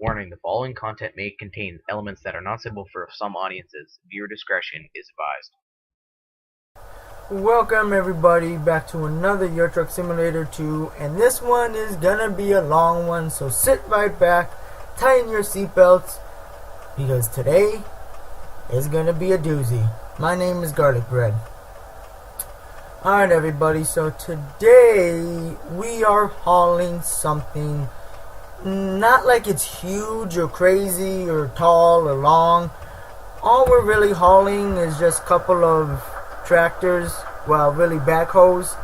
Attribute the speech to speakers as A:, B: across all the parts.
A: Warning: the following content may contain elements that are not suitable for some audiences. Viewer discretion is advised.
B: Welcome everybody back to another Euro Truck Simulator 2, and this one is gonna be a long one, so sit right back, tighten your seatbelts, because today is gonna be a doozy. My name is Garlic Bread. Alright everybody, so today we are hauling something, not like it's huge or crazy or tall or long. All we're really hauling is just a couple of tractors, well, really backhoes,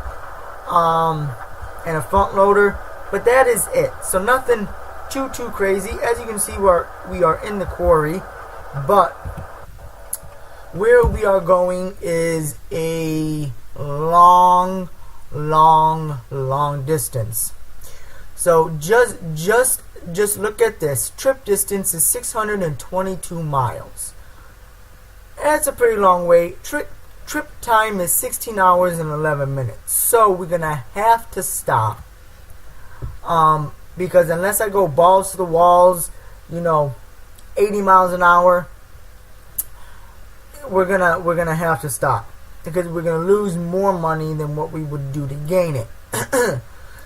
B: and a front loader, but that is it. So nothing too crazy. As you can see, we are in the quarry, but where we are going is a long distance. So just look at this. Trip distance is 622 miles. That's a pretty long way. Trip time is 16 hours and 11 minutes. So we're gonna have to stop. Because unless I go balls to the walls, 80 miles an hour, we're gonna have to stop, because we're gonna lose more money than what we would do to gain it.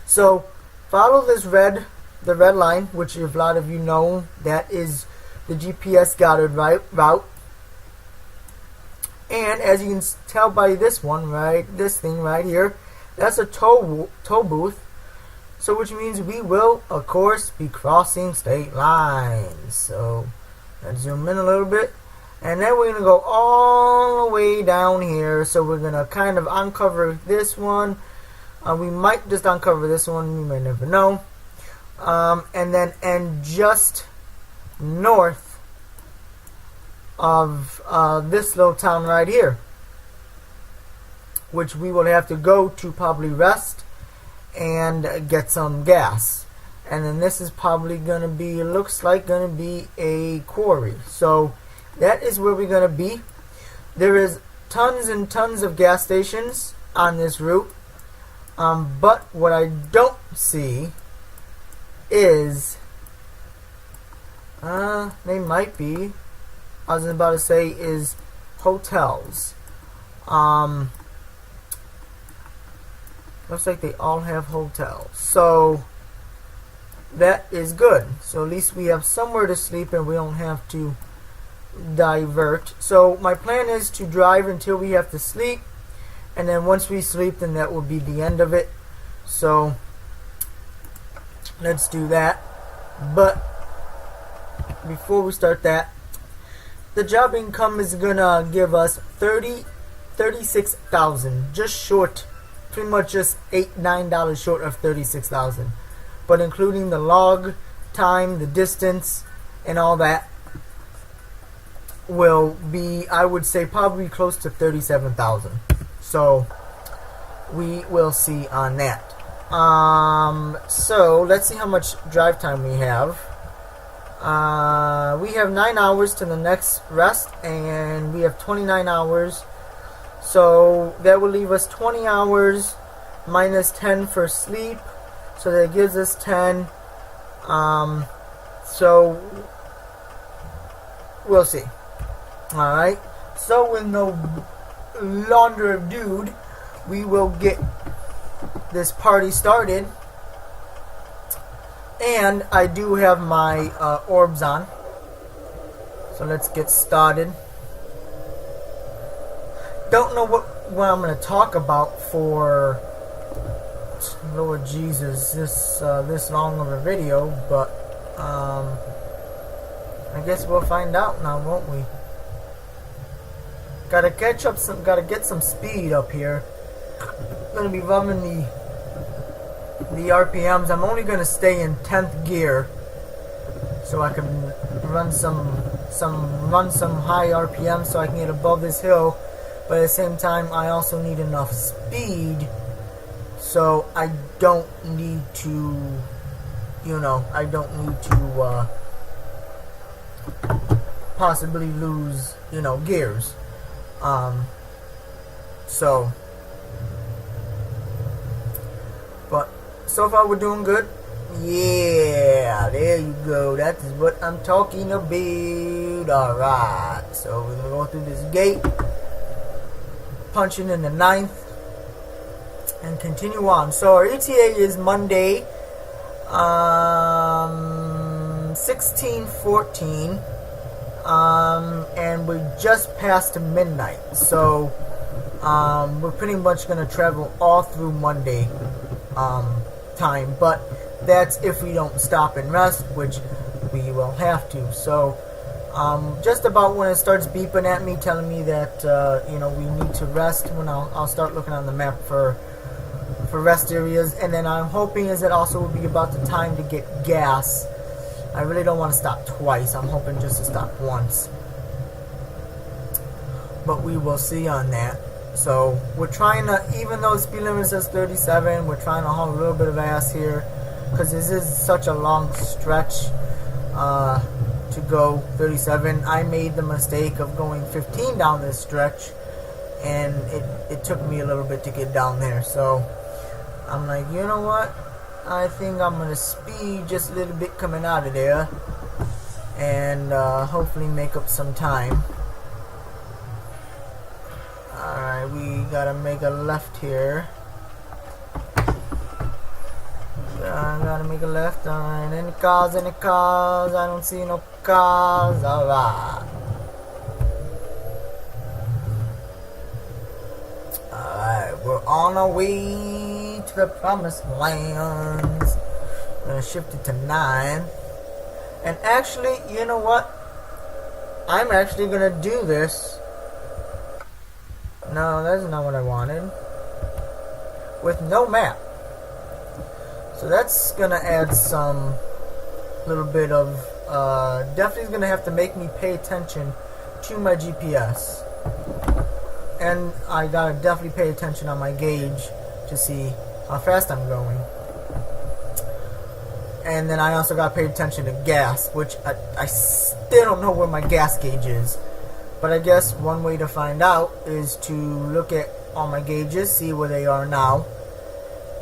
B: So follow the red line, which if a lot of you know, that is the GPS guided route. And as you can tell by this one, this thing right here, that's a tow booth. So which means we will, of course, be crossing state lines. So let's zoom in a little bit. And then we're going to go all the way down here. So we're going to kind of uncover this one. We might just uncover this one. You may never know. And just north of this little town right here, which we will have to go to probably rest and get some gas. And then this is probably gonna be, it looks like gonna be a quarry. So that is where we're gonna be. There is tons and tons of gas stations on this route, but what I don't see is they might be, I was about to say, is hotels. Looks like they all have hotels, so that is good. So at least we have somewhere to sleep and we don't have to divert. So my plan is to drive until we have to sleep, and then once we sleep, then that will be the end of it. So let's do that. But before we start that, the job income is gonna give us $36,000, just short, pretty much just $8-9 short of $36,000. But including the log time, the distance, and all that, will be, I would say, probably close to $37,000. So we will see on that. So let's see how much drive time we have. We have 9 hours to the next rest, and we have 29 hours. So that will leave us 20 hours minus 10 for sleep. So that gives us 10. So we'll see. Alright. So with no longer ado, we will get this party started. And I do have my orbs on. So let's get started. Don't know what I'm going to talk about for, Lord Jesus, this long of a video, but I guess we'll find out now, won't we? Gotta get some speed up here. Gonna be loving the RPMs. I'm only gonna stay in 10th gear, so I can run some high RPM, so I can get above this hill. But at the same time, I also need enough speed, so I don't need to, possibly lose, gears. But so far we're doing good. Yeah, there you go. That is what I'm talking about. Alright, so we're gonna go through this gate, punching in the 9th, and continue on. So our ETA is Monday, 16:14, and we just passed midnight. So we're pretty much gonna travel all through Monday time, but that's if we don't stop and rest, which we will have to. So just about when it starts beeping at me, telling me that we need to rest, when I'll start looking on the map for rest areas. And then I'm hoping is it also will be about the time to get gas. I really don't want to stop twice. I'm hoping just to stop once, but we will see on that. So we're trying to, even though the speed limit says 37, we're trying to haul a little bit of ass here, because this is such a long stretch to go 37. I made the mistake of going 15 down this stretch, and it took me a little bit to get down there. So I'm like, you know what? I think I'm going to speed just a little bit coming out of there, and hopefully make up some time. Alright, we gotta make a left here. Gotta make a left. Alright, any cars? I don't see no cars. Alright. Alright, we're on our way to the promised lands. I'm gonna shift it to 9. And actually, you know what? I'm actually gonna do this. No, that's not what I wanted. With no map. So that's gonna add some little bit of definitely is gonna have to make me pay attention to my GPS. And I gotta definitely pay attention on my gauge to see how fast I'm going. And then I also gotta pay attention to gas, which I still don't know where my gas gauge is. But I guess one way to find out is to look at all my gauges, see where they are now,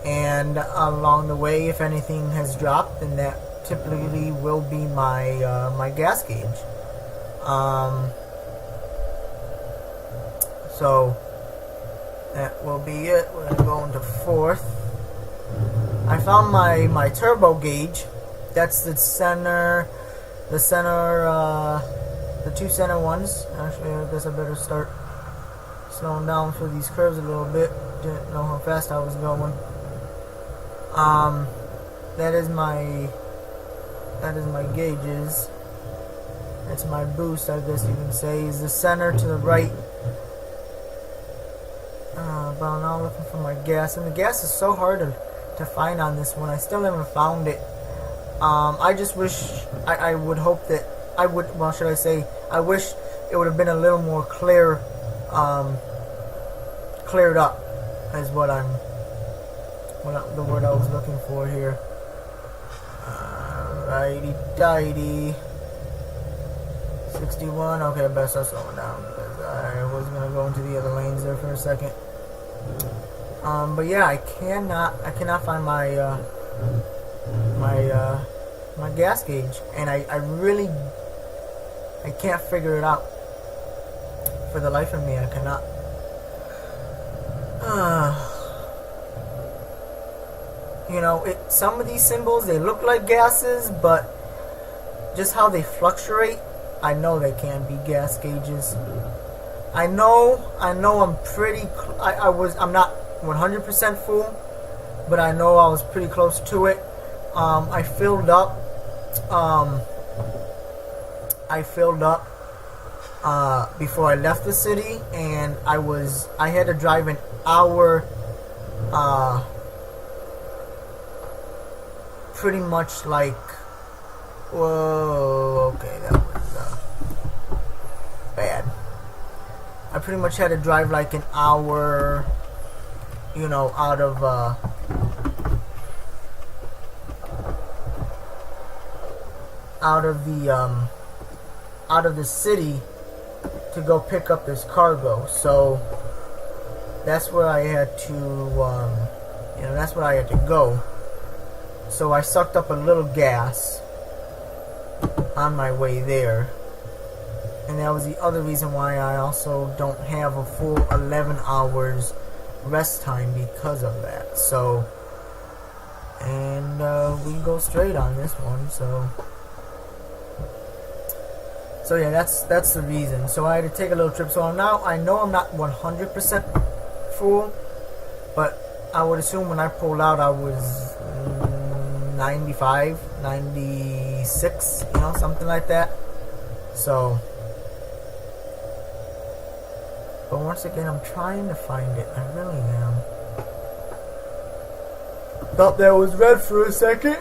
B: and along the way, if anything has dropped, then that typically will be my my gas gauge. So that will be it. We're gonna go into 4th. I found my turbo gauge. That's the center. The 2 center ones. Actually, I guess I better start slowing down for these curves a little bit. Didn't know how fast I was going. That is my gauges. That's my boost, I guess you can say. Is the center to the right. But now looking for my gas, and the gas is so hard to find on this one. I still haven't found it. I just wish I would hope that I would. Well, should I say? I wish it would have been a little more cleared up, is what the word I was looking for here. Righty tighty. 61. Okay, I better start slowing down because I was gonna go into the other lanes there for a second. But yeah, I cannot find my my gas gauge, and I can't figure it out for the life of me. I cannot. Some of these symbols, they look like gases, but just how they fluctuate, I know they can't be gas gauges. I know I'm pretty I'm not 100% full, but I know I was pretty close to it. I filled up before I left the city, and I had to drive an hour, pretty much like, whoa, okay, that was bad. I pretty much had to drive like an hour, out of the city to go pick up this cargo. So that's where I had to, that's where I had to go. so I sucked up a little gas on my way there. And that was the other reason why I also don't have a full 11 hours rest time because of that. So, and we go straight on this one. So yeah, that's the reason. So I had to take a little trip. So now I know I'm not 100% full, but I would assume when I pulled out I was 95, 96, you know, something like that. So, but once again, I'm trying to find it. I really am. Thought that was red for a second.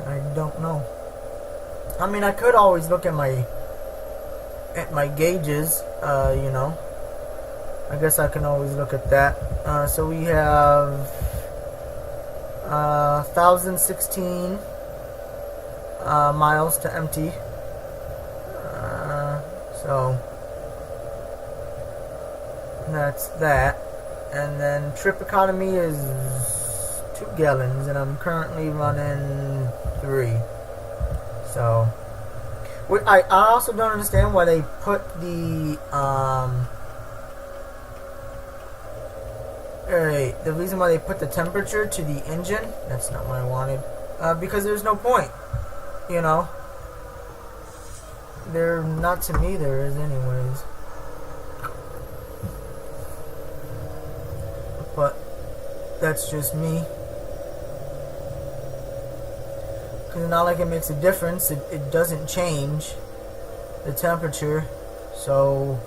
B: I don't know. I mean, I could always look at my gauges. You know, I guess I can always look at that. So we have 1,016 miles to empty. So that's that. And then trip economy is 2 gallons, and I'm currently running 3. So I also don't understand why they put the the reason why they put the temperature to the engine. That's not what I wanted. Because there's no point, you know. Not to me there is anyways. But that's just me. Because it's not like it makes a difference. It doesn't change the temperature. So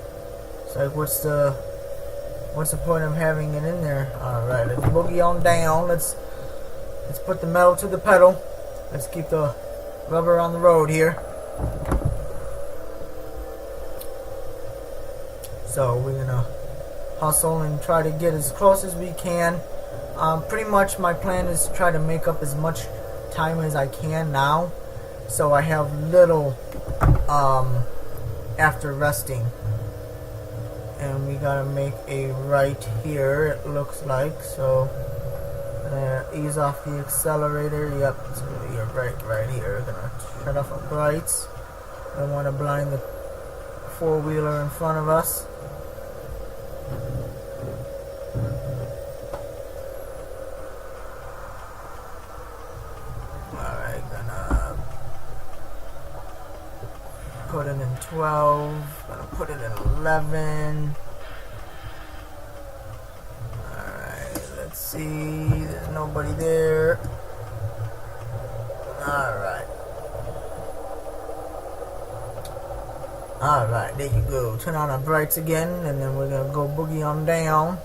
B: it's like, what's the point of having it in there? Alright, let's boogie on down. Let's put the metal to the pedal. Let's keep the rubber on the road here. So we're gonna hustle and try to get as close as we can. Pretty much my plan is to try to make up as much time as I can now, so I have little after resting. And we gotta make a right here, it looks like. So ease off the accelerator. Yep, it's gonna be a right here. Gonna shut off our brights. Don't want to blind the four-wheeler in front of us. Alright, gonna put it in 12. Gonna put it in 11. Alright, let's see. There's nobody there. Alright. Alright, there you go. Turn on our brights again, and then we're gonna go boogie on down.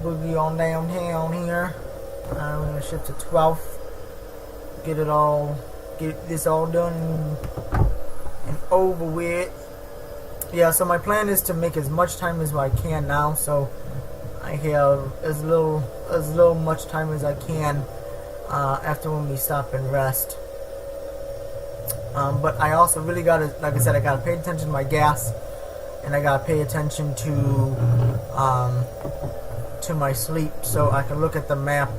B: Boogie on downtown here. We're gonna shift to 12th. Get this all done and over with. Yeah, so my plan is to make as much time as I can now, so I have as much time as I can after when we stop and rest. But I also really gotta, like I said, I gotta pay attention to my gas, and I gotta pay attention to my sleep, so I can look at the map.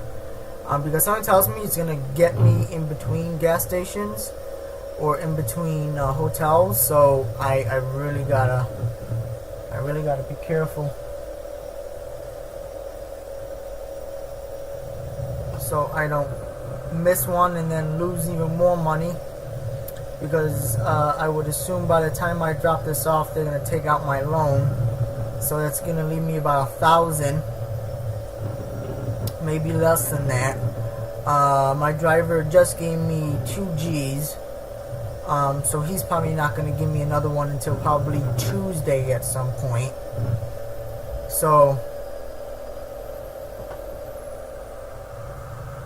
B: Because something tells me it's gonna get me in between gas stations or in between hotels, so I really gotta be careful. So I don't miss one and then lose even more money, because I would assume by the time I drop this off, they're gonna take out my loan, so that's gonna leave me about 1,000, maybe less than that. My driver just gave me 2 G's, so he's probably not gonna give me another one until probably Tuesday at some point. So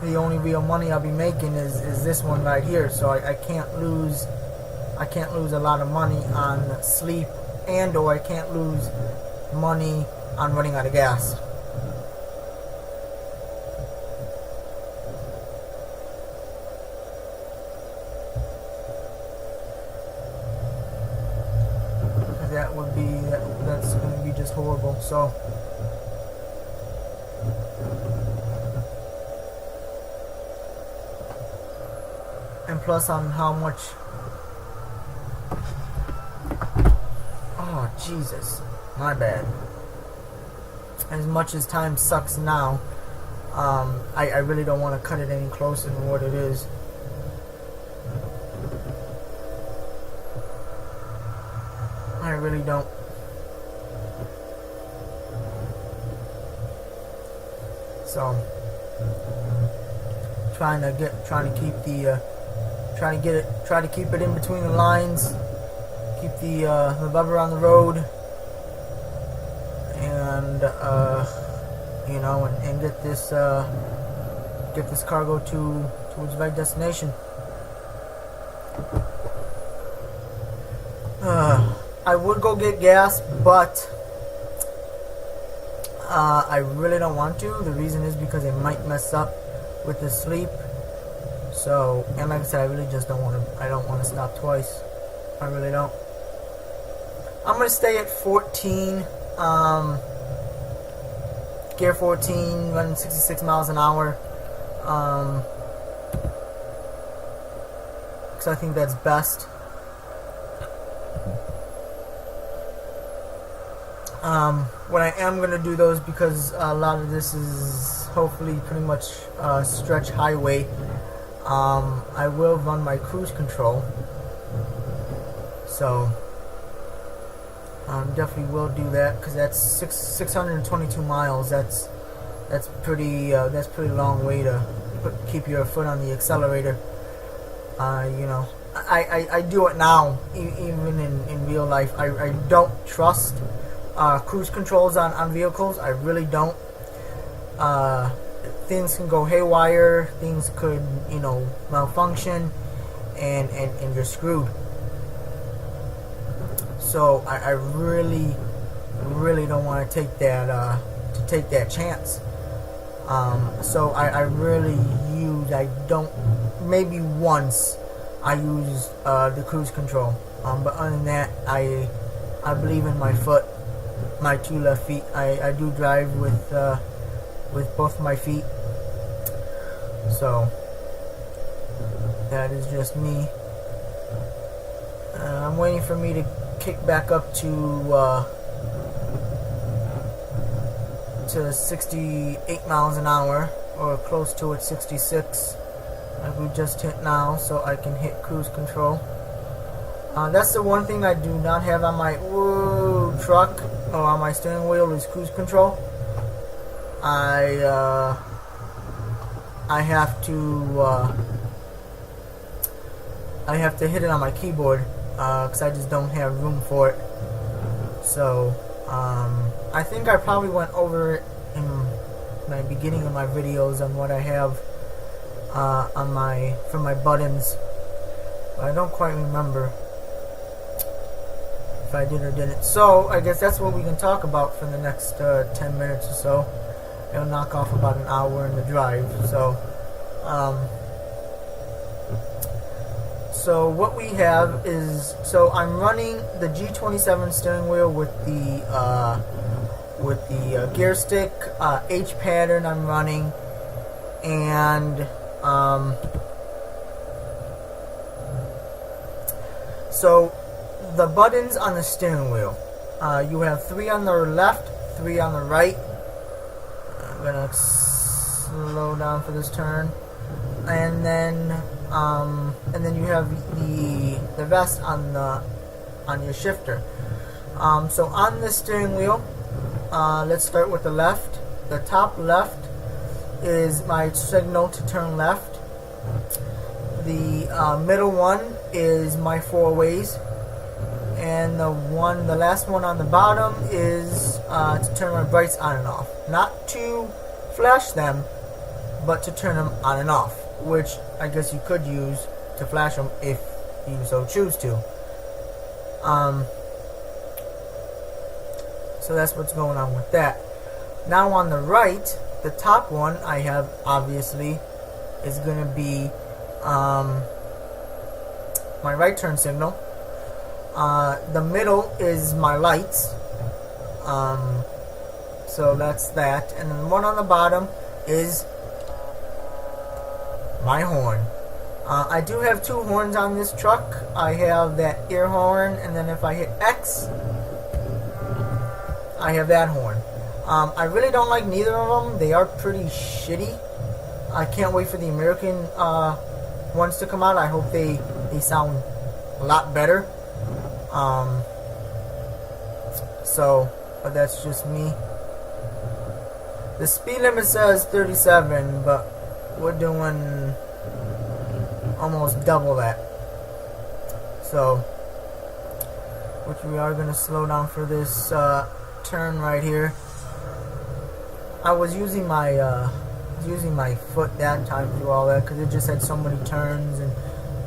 B: the only real money I'll be making is this one right here. So I can't lose a lot of money on sleep, and or I can't lose money on running out of gas. horrible. So, and plus on how much. Oh Jesus, my bad. As much as time sucks now, I really don't want to cut it any closer than what it is. I really don't. So, trying to keep it in between the lines, keep the rubber on the road, and you know, and get this cargo to its right destination. I would go get gas, but I really don't want to. The reason is because it might mess up with the sleep. So, and like I said, I really just don't want to. I don't want to stop twice. I really don't. I'm gonna stay at 14. Gear 14, running 66 miles an hour. Because I think that's best. What I am going to do those, because a lot of this is hopefully pretty much stretch highway, I will run my cruise control. So definitely will do that, because that's 622 miles. That's pretty long way to keep your foot on the accelerator. You know, I do it now, even in real life. I don't trust cruise controls on vehicles. I really don't. Things can go haywire. Things could, you know, malfunction, and you're screwed. So I really don't want to take that chance. So I really maybe once I use the cruise control. But other than that, I believe in my foot, my two left feet. I do drive with both of my feet. So that is just me. I'm waiting for me to kick back up to 68 miles an hour, or close to it, 66, like we just hit now, so I can hit cruise control. That's the one thing I do not have on my truck or on my steering wheel, is cruise control. I have to hit it on my keyboard, because I just don't have room for it. So I think I probably went over it in my beginning of my videos on what I have for my buttons, but I don't quite remember if I did or didn't. So I guess that's what we can talk about for the next 10 minutes or so. It'll knock off about an hour in the drive. So what we have is, so I'm running the G27 steering wheel with the gear stick, H pattern I'm running, and so the buttons on the steering wheel, you have 3 on the left, 3 on the right. I'm gonna slow down for this turn, and then you have the rest on your shifter. So on the steering wheel, let's start with the left. The top left is my signal to turn left. The middle one is my 4 ways, and the last one on the bottom is to turn my brights on and off. Not to flash them, but to turn them on and off, which I guess you could use to flash them if you so choose to. So that's what's going on with that. Now on the right, the top one I have obviously is going to be my right turn signal. The middle is my lights, So that's that. And then one on the bottom is my horn. I do have two horns on this truck. I have that ear horn, and then if I hit X, I have that horn. I really don't like neither of them. They are pretty shitty. I can't wait for the American ones to come out. I hope they sound a lot better. But that's just me. The speed limit says 37, but we're doing almost double that. So, which we are going to slow down for this turn right here. I was using my foot that time through all that because it just had so many turns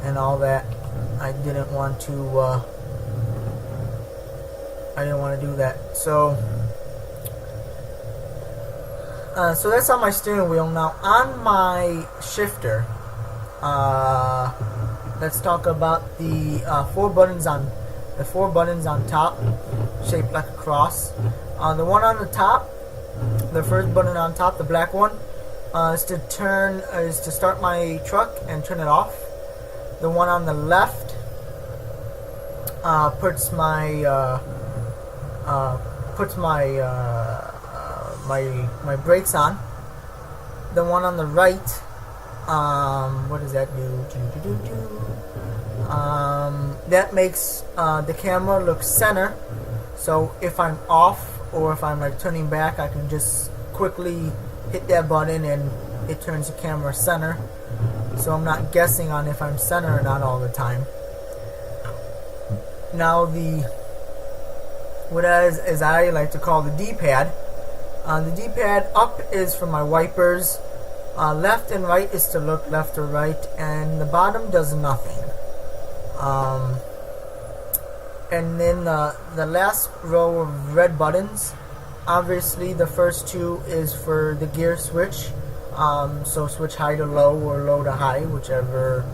B: and all that. I didn't want to do that. So that's on my steering wheel. Now on my shifter, let's talk about the four buttons on top, shaped like a cross. The one on the top, the first button on top, the black one, is to start my truck and turn it off. The one on the left puts my my brakes on. The one on the right, what does that do? That makes the camera look center. So if I'm off or if I'm like turning back, I can just quickly hit that button and it turns the camera center. So I'm not guessing on if I'm center or not all the time. Now as I like to call the D-pad. The D-pad up is for my wipers. Left and right is to look left or right, and the bottom does nothing. And then the last row of red buttons, obviously the first two is for the gear switch. So switch high to low or low to high, whatever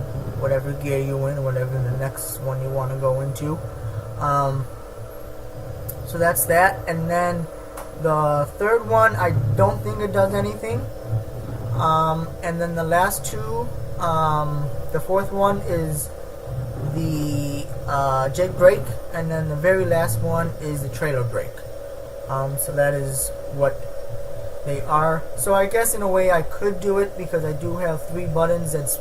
B: gear you in, whatever the next one you want to go into. So that's that. And then the third one, I don't think it does anything. And then the last two, the fourth one is the jake brake, and then the very last one is the trailer brake. So that is what they are. So I guess in a way I could do it because I do have three buttons that's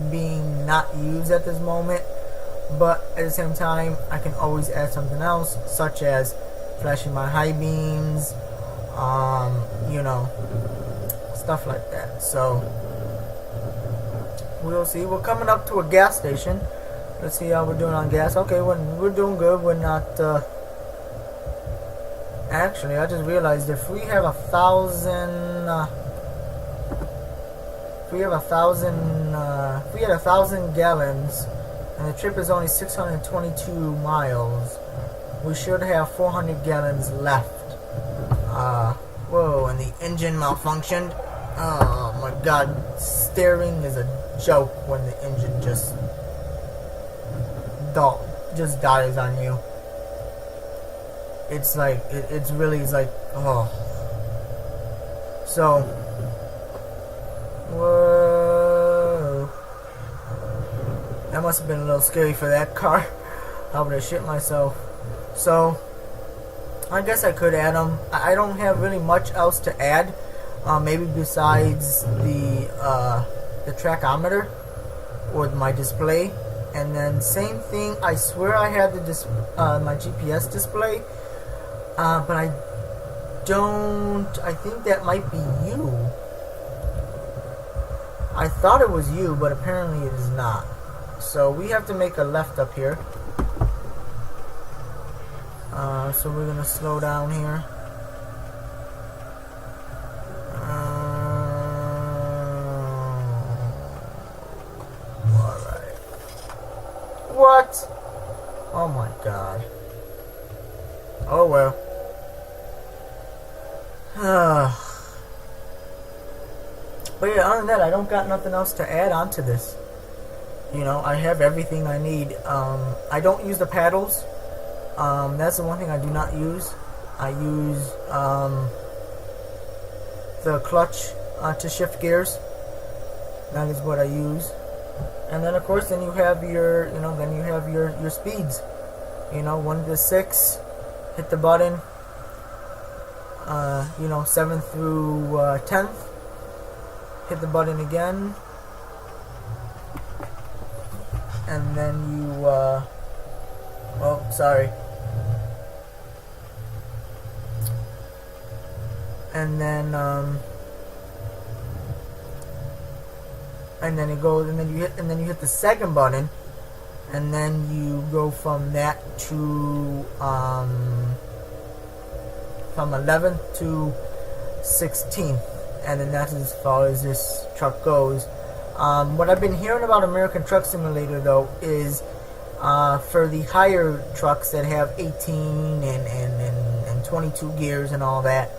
B: being not used at this moment, but at the same time I can always add something else, such as flashing my high beams, stuff like that. So we'll see. We're coming up to a gas station. Let's see how we're doing on gas. Okay, we're doing good. We're not actually, I just realized if we have 1,000 if we had 1,000 gallons and the trip is only 622 miles, we should have 400 gallons left. Whoa, and the engine malfunctioned. Oh my god, steering is a joke when the engine just dies on you. It's like, it's oh. So, whoa. That must have been a little scary for that car. I would have shit myself. So, I guess I could add them. I don't have really much else to add. Maybe besides the tachometer or my display. And then same thing, I swear I had my GPS display. But I think that might be you. I thought it was you, but apparently it is not. So we have to make a left up here. So we're gonna slow down here. Alright. What? Oh my god. Oh well. But yeah, other than that, I don't got nothing else to add on to this. I have everything I need. I don't use the paddles. That's the one thing I do not use. I use the clutch to shift gears. That is what I use. And then of course, then you have your, your speeds. 1 to 6, hit the button. 7 through 10th, hit the button again, and then you, and then it goes, and then you hit the second button, and then you go from that to from 11th to 16th, and then that's as far as this truck goes. What I've been hearing about American Truck Simulator though is for the higher trucks that have 18 and 22 gears and all that,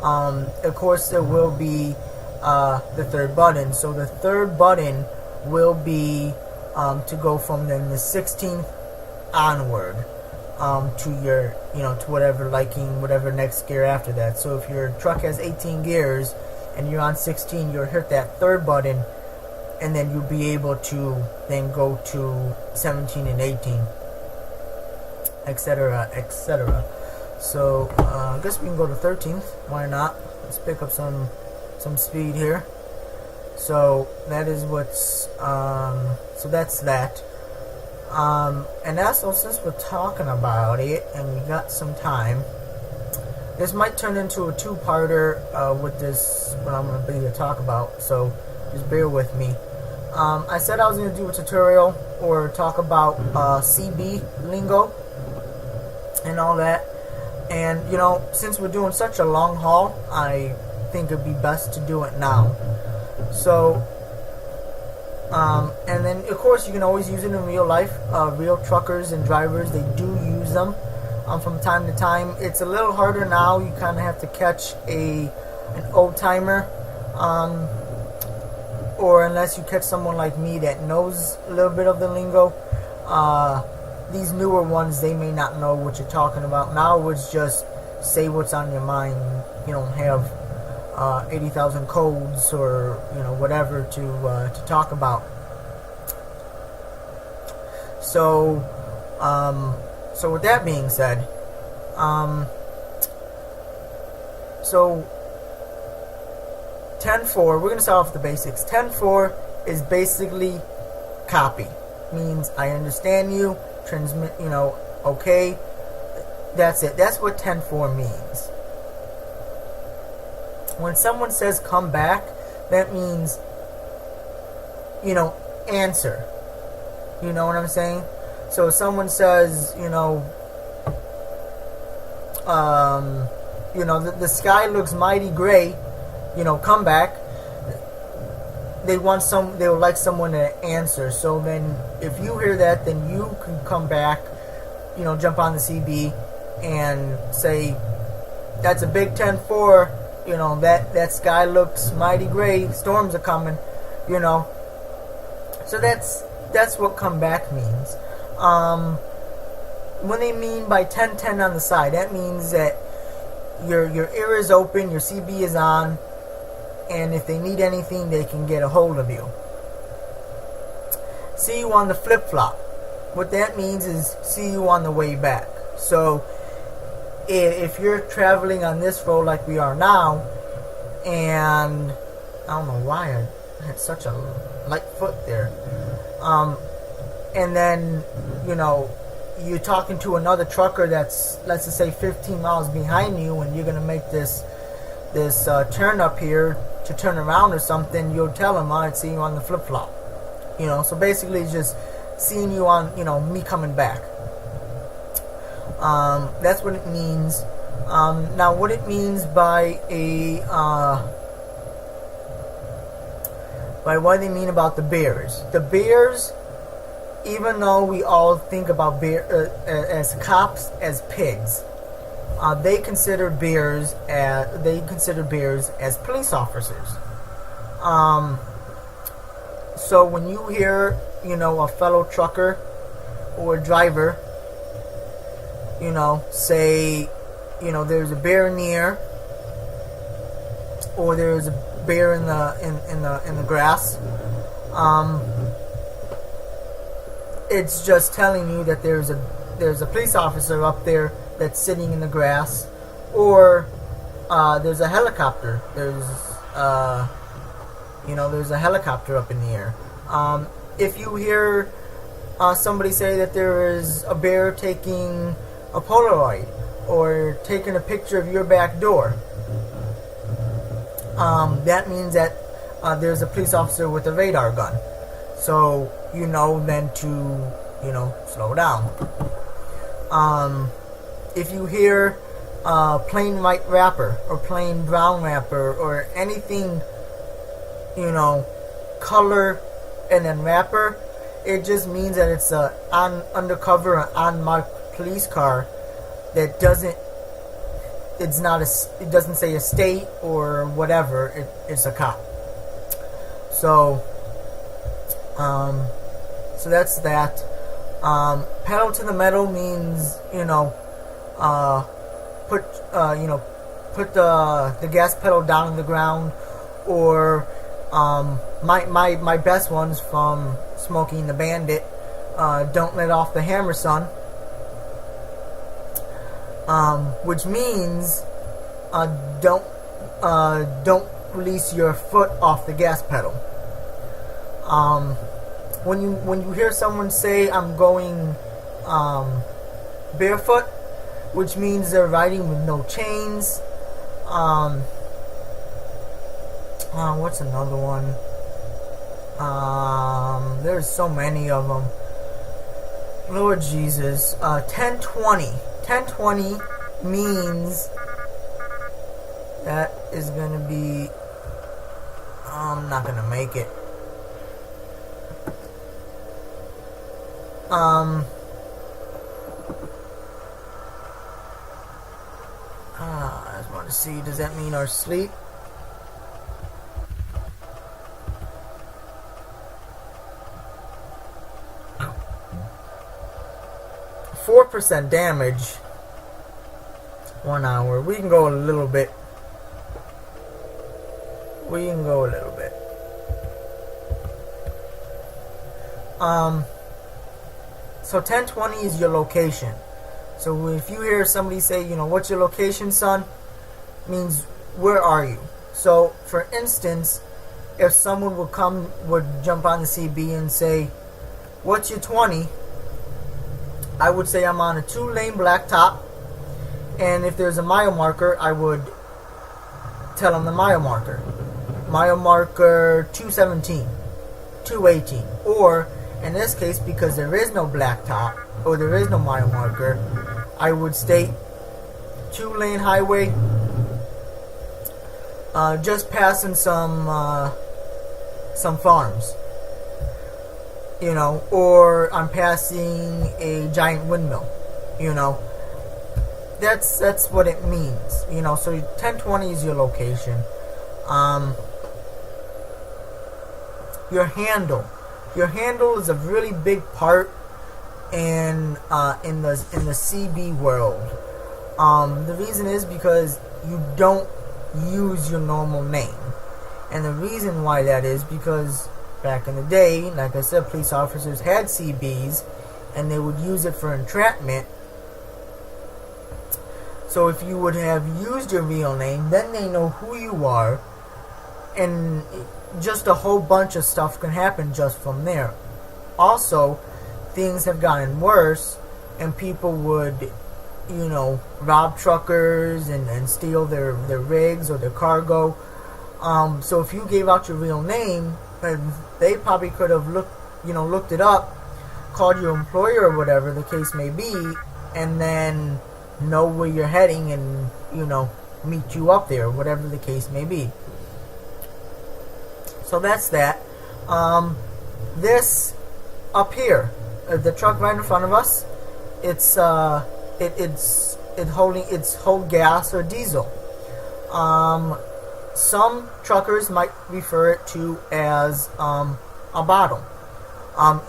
B: of course there will be the third button. So the third button will be to go from then the 16th onward. To your, to whatever next gear after that. So if your truck has 18 gears and you're on 16, you'll hit that third button, and then you'll be able to then go to 17 and 18, etc., etc. So I guess we can go to 13th. Why not? Let's pick up some speed here. So that is what's so that's that. And also, since we're talking about it and we got some time, this might turn into a two-parter with this, what I'm going to be here to talk about, so just bear with me. I said I was going to do a tutorial or talk about CB lingo and all that, and since we're doing such a long haul, I think it'd be best to do it now. So and then of course you can always use it in real life. Real truckers and drivers, they do use them from time to time. It's a little harder now. You kind of have to catch an old timer, or unless you catch someone like me that knows a little bit of the lingo. These newer ones, they may not know what you're talking about. Now it's just say what's on your mind. You don't have 80,000 codes or whatever to talk about. So so with that being said, so 10.4, we're gonna start off with the basics. 10.4 is basically copy. Means I understand you, transmit, okay. That's it. That's what 10.4 means. When someone says come back, that means, answer. You know what I'm saying? So if someone says, the sky looks mighty gray, come back. They would like someone to answer. So then if you hear that, then you can come back, jump on the CB and say, that's a big 10.4. That sky looks mighty gray, storms are coming, So that's what come back means. When they mean by 10.10 on the side, that means that your ear is open, your CB is on, and if they need anything, they can get a hold of you. See you on the flip-flop. What that means is see you on the way back. So if you're traveling on this road like we are now, and I don't know why I had such a light foot there, and then you're talking to another trucker that's, let's just say, 15 miles behind you, and you're gonna make this turn up here to turn around or something, you'll tell him, I'd see you on the flip-flop. So basically it's just seeing you on, me coming back. That's what it means. Now what it means by what they mean about the bears. The bears, even though we all think about as cops as pigs, they consider bears as police officers. So when you hear a fellow trucker or driver say there's a bear in the air, or there's a bear in the grass, it's just telling you that there's a police officer up there that's sitting in the grass, or there's a helicopter. There's a helicopter up in the air. If you hear somebody say that there is a bear taking a Polaroid or taking a picture of your back door, that means that there's a police officer with a radar gun. So you know then to slow down. If you hear plain white wrapper or plain brown wrapper or anything, color and then wrapper, it just means that it's a undercover or unmarked police car that doesn't say a state or whatever. It's a cop. So that's that. Pedal to the metal means put the gas pedal down on the ground, or my best ones from Smokey and the Bandit, don't let off the hammer, son, which means don't release your foot off the gas pedal. When you hear someone say I'm going barefoot, which means they're riding with no chains. What's another one? There's so many of them. Lord Jesus. 1020. 1020 means that is going to be... I'm not going to make it. I just want to see, does that mean our sleep? %, damage. 1 hour. We can go a little bit. So 1020 is your location. So if you hear somebody say, what's your location, son? Means where are you? So for instance, if someone would jump on the CB and say, what's your 20? I would say I'm on a 2-lane blacktop, and if there's a mile marker, I would tell them the mile marker. Mile marker 217, 218, or in this case, because there is no blacktop or there is no mile marker, I would state 2-lane highway, just passing some farms. Or I'm passing a giant windmill, That's what it means, So 1020 is your location. Your handle. Your handle is a really big part in the CB world. The reason is because you don't use your normal name, and the reason why that is because back in the day, like I said, police officers had CBs, and they would use it for entrapment. So if you would have used your real name, then they know who you are, and just a whole bunch of stuff can happen just from there. Also, things have gotten worse, and people would, rob truckers and steal their rigs or their cargo. So if you gave out your real name, they probably could have looked it up, called your employer or whatever the case may be, and then know where you're heading and meet you up there, whatever the case may be. So that's that. This up here, the truck right in front of us, it's holding gas or diesel. Some truckers might refer it to as a bottle.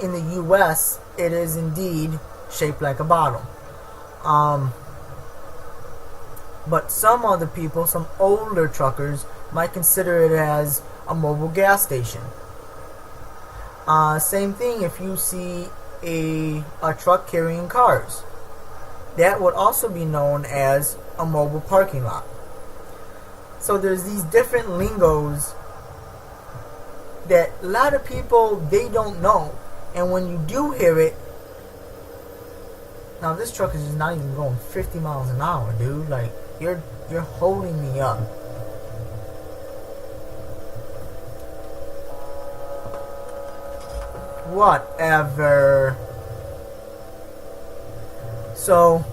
B: In the U.S., it is indeed shaped like a bottle. But some other people, some older truckers, might consider it as a mobile gas station. Same thing if you see a truck carrying cars. That would also be known as a mobile parking lot. So there's these different lingos that a lot of people, they don't know. And when you do hear it, now this truck is just not even going 50 miles an hour, dude. Like, you're holding me up. Whatever. So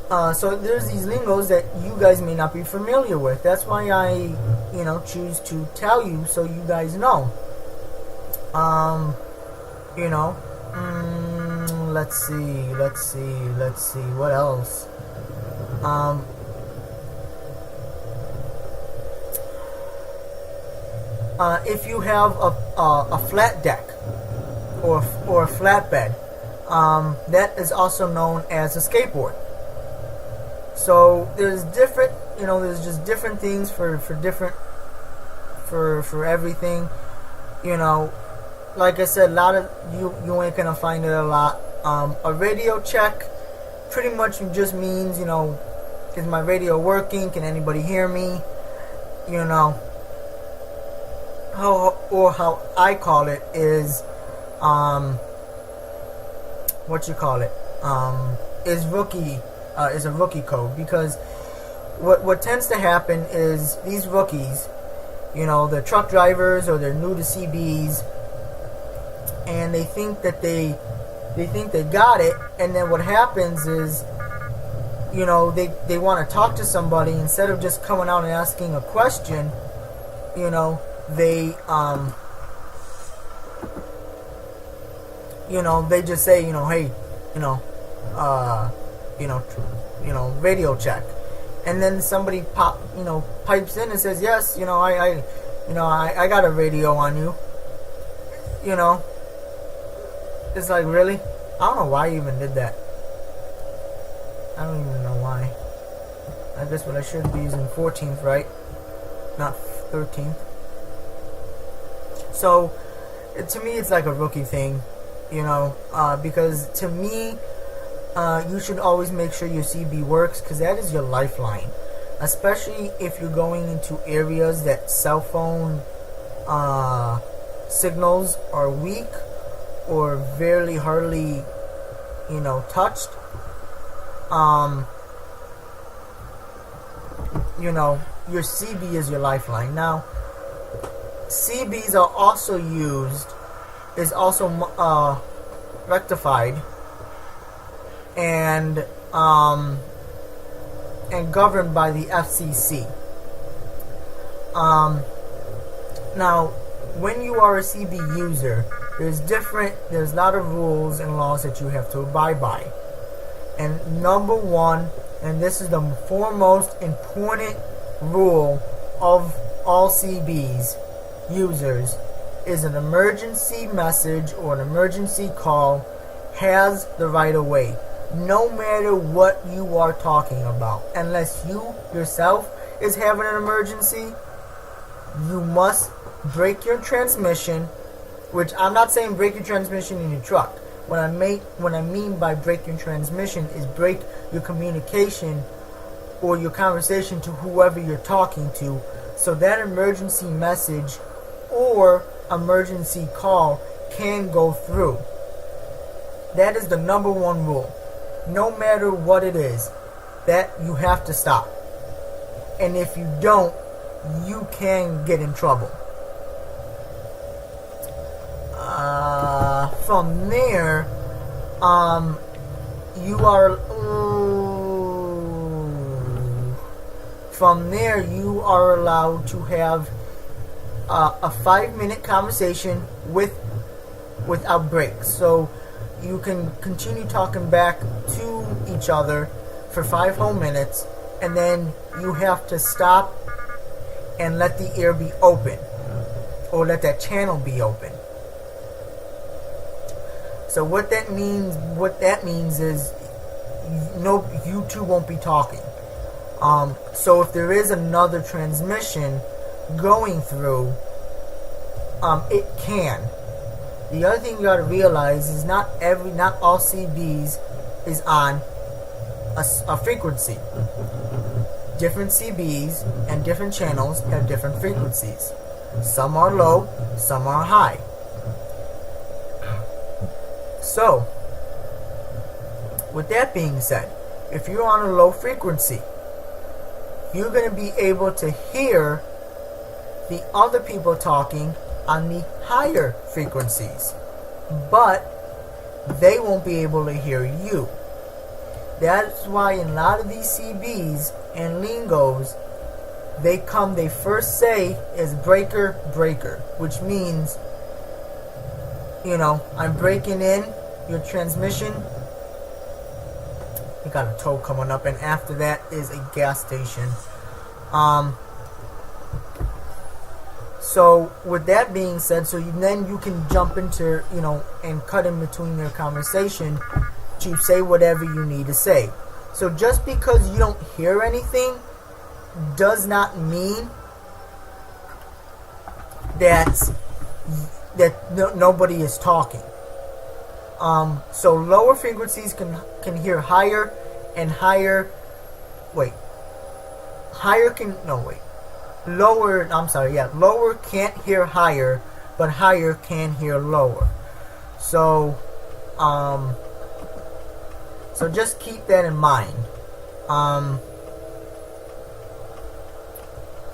B: there's these lingos that you guys may not be familiar with. That's why I, choose to tell you so you guys know. Let's see, what else? If you have a flat deck or a flatbed, that is also known as a skateboard. So there's different, there's just different things for everything. Like I said, a lot of you ain't gonna find it a lot. A radio check pretty much just means, is my radio working? Can anybody hear me? How I call it is, is a rookie code, because what tends to happen is these rookies, they're truck drivers or they're new to CBs, and they think that they got it, and then what happens is, they want to talk to somebody instead of just coming out and asking a question. They they just say, hey, radio check, and then somebody pipes in and says, yes, I got a radio on you. It's like, really? I don't know why you even did that. I don't even know why. I guess what I should be using 14th, right? Not 13th. So, to me, it's like a rookie thing, because to me, you should always make sure your CB works, because that is your lifeline. Especially if you're going into areas that cell phone signals are weak or very hardly, touched. Your CB is your lifeline. Now, CBs are also rectified and governed by the FCC. Now, when you are a CB user, there's a lot of rules and laws that you have to abide by. And number one, and this is the foremost important rule of all CBs users, is an emergency message or an emergency call has the right of way, no matter what you are talking about. Unless you yourself is having an emergency, you must break your transmission, which I'm not saying break your transmission in your truck. What I mean by break your transmission is break your communication or your conversation to whoever you're talking to, so that emergency message or emergency call can go through. That is the number one rule. No matter what it is, that you have to stop. And if you don't, you can get in trouble. From there, you are allowed to have a 5-minute conversation without breaks. So you can continue talking back to each other for 5 whole minutes, and then you have to stop and let the ear be open, or let that channel be open. So what that means is, you two won't be talking. So if there is another transmission going through, it can. The other thing you gotta realize is not all CBs is on a frequency. Different CBs and different channels have different frequencies. Some are low, some are high. So, with that being said, if you're on a low frequency, you're going to be able to hear the other people talking on the higher frequencies, but they won't be able to hear you. That's why in a lot of these CBs and lingos, they first say is breaker, breaker, which means, I'm breaking in your transmission. I got a tow coming up, and after that is a gas station. So with that being said, then you can jump into, and cut in between their conversation to say whatever you need to say. So just because you don't hear anything does not mean that nobody is talking. So lower frequencies can hear higher, and higher. Lower can't hear higher, but higher can hear lower. So just keep that in mind.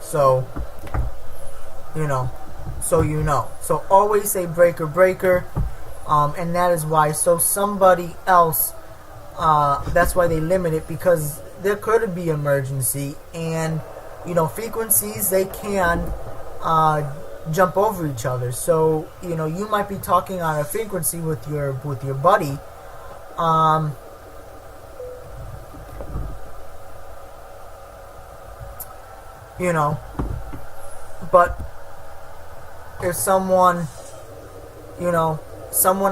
B: So always say breaker, breaker, and that is why. So somebody else, that's why they limit it, because there could be emergency, and frequencies, they can jump over each other. So you might be talking on a frequency with your buddy, but if someone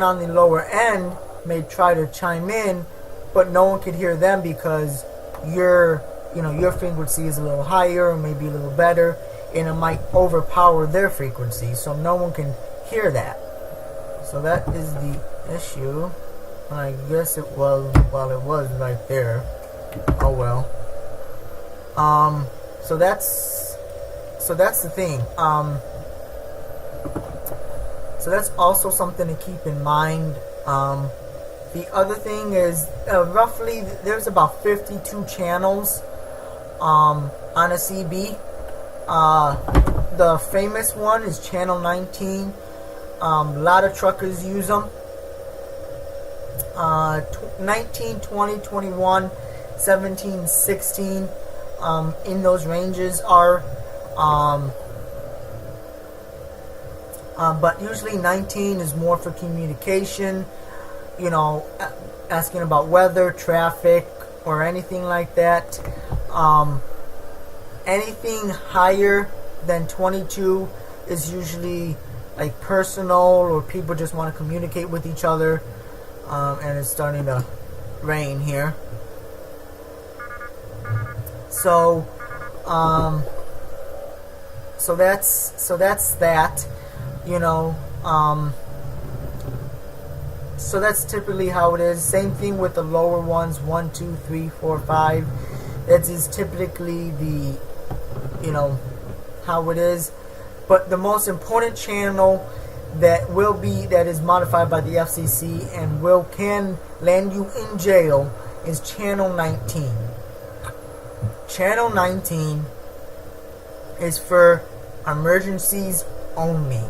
B: on the lower end may try to chime in, but no one could hear them because your frequency is a little higher or maybe a little better, and it might overpower their frequency, so no one can hear that. So that is the issue. I guess it was right there. Oh well. So that's the thing. So that's also something to keep in mind. The other thing is, roughly, there's about 52 channels on a CB. The famous one is channel 19. A lot of truckers use them. 19, 20, 21, 17, 16. In those ranges are. But usually 19 is more for communication, asking about weather, traffic, or anything like that. Anything higher than 22 is usually like personal, or people just want to communicate with each other. And it's starting to rain here. So that's that. So that's typically how it is. Same thing with the lower ones, 1, 2, 3, 4, 5. That is typically the, how it is. But the most important channel that is modified by the FCC and can land you in jail is channel 19. Channel 19 is for emergencies only.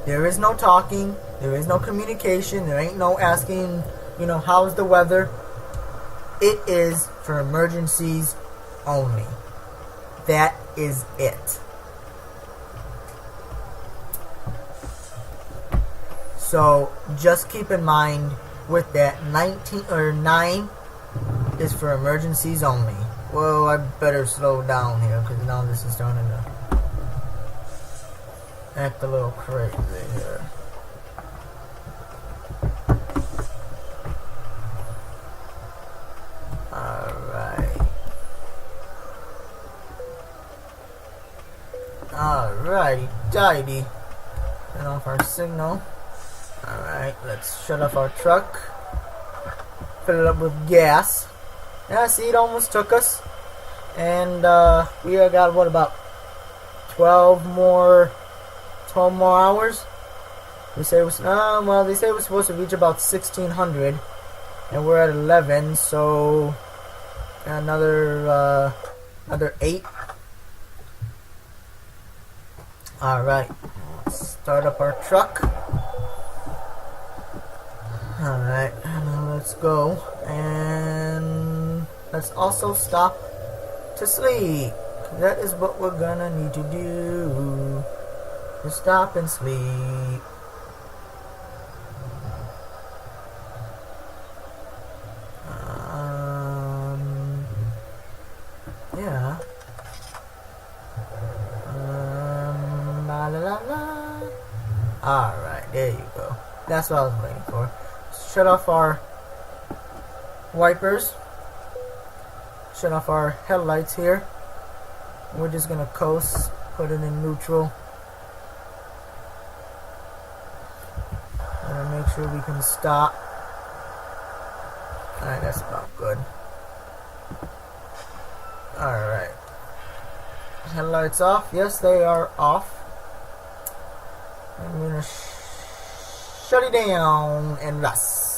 B: There is no talking, there is no communication, there ain't no asking, how's the weather. It is for emergencies only. That is it. So just keep in mind with that, 19 or 9 is for emergencies only. Well, I better slow down here because now this is starting to act a little crazy here. Alright. Alrighty, tidy. Turn off our signal. Alright, let's shut off our truck. Fill it up with gas. Yeah, see, it almost took us. And we got what, about 12 more hours? They say it was they say we're supposed to reach about 1600, and we're at 11, so another 8. Alright, let's start up our truck. Alright, now let's go. And let's also stop to sleep. That is what we're gonna need to do. To stop and sleep. Yeah. La la la la. Alright, there you go. That's what I was waiting for. Shut off our wipers. Shut off our headlights here. We're just gonna coast, put it in neutral. Gonna make sure we can stop. Alright, that's about good. Alright. Headlights off. Yes, they are off. I'm gonna shut it down and rust.